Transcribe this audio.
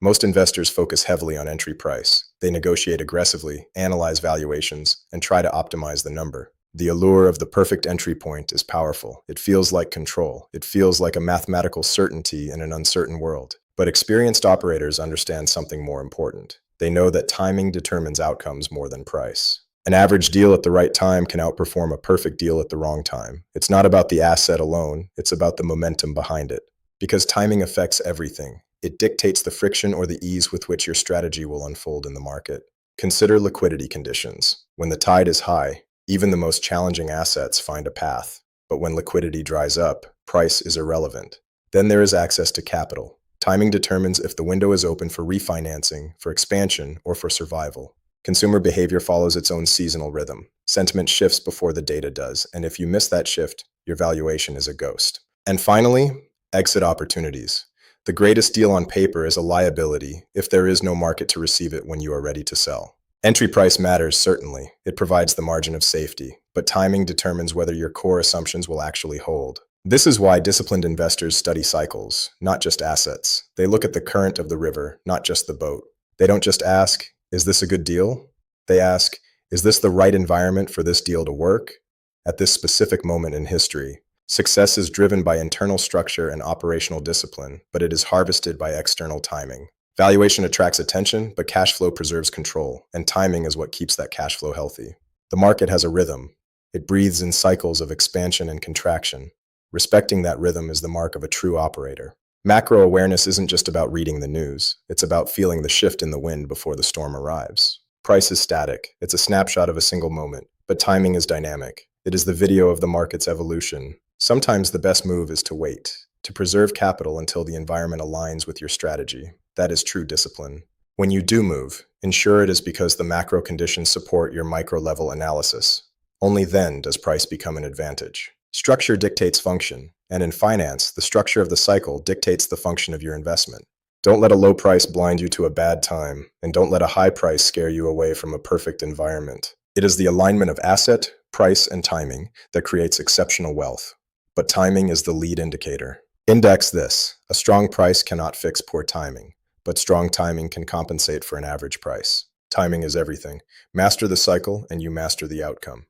Most investors focus heavily on entry price. They negotiate aggressively, analyze valuations, and try to optimize the number. The allure of the perfect entry point is powerful. It feels like control. It feels like a mathematical certainty in an uncertain world. But experienced operators understand something more important. They know that timing determines outcomes more than price. An average deal at the right time can outperform a perfect deal at the wrong time. It's not about the asset alone, it's about the momentum behind it. Because timing affects everything. It dictates the friction or the ease with which your strategy will unfold in the market. Consider liquidity conditions. When the tide is high, even the most challenging assets find a path. But when liquidity dries up, price is irrelevant. Then there is access to capital. Timing determines if the window is open for refinancing, for expansion, or for survival. Consumer behavior follows its own seasonal rhythm. Sentiment shifts before the data does, and if you miss that shift, your valuation is a ghost. And finally, exit opportunities. The greatest deal on paper is a liability if there is no market to receive it when you are ready to sell. Entry price matters, certainly. It provides the margin of safety, but timing determines whether your core assumptions will actually hold. This is why disciplined investors study cycles, not just assets. They look at the current of the river, not just the boat. They don't just ask, is this a good deal? They ask, is this the right environment for this deal to work? At this specific moment in history, success is driven by internal structure and operational discipline, but it is harvested by external timing. Valuation attracts attention, but cash flow preserves control, and timing is what keeps that cash flow healthy. The market has a rhythm. It breathes in cycles of expansion and contraction. Respecting that rhythm is the mark of a true operator. Macro awareness isn't just about reading the news. It's about feeling the shift in the wind before the storm arrives. Price is static. It's a snapshot of a single moment, but timing is dynamic. It is the video of the market's evolution. Sometimes the best move is to wait, to preserve capital until the environment aligns with your strategy. That is true discipline. When you do move, ensure it is because the macro conditions support your micro-level analysis. Only then does price become an advantage. Structure dictates function, and in finance, the structure of the cycle dictates the function of your investment. Don't let a low price blind you to a bad time, and don't let a high price scare you away from a perfect environment. It is the alignment of asset, price, and timing that creates exceptional wealth. But timing is the lead indicator. Index this: a strong price cannot fix poor timing, but strong timing can compensate for an average price. Timing is everything. Master the cycle and you master the outcome.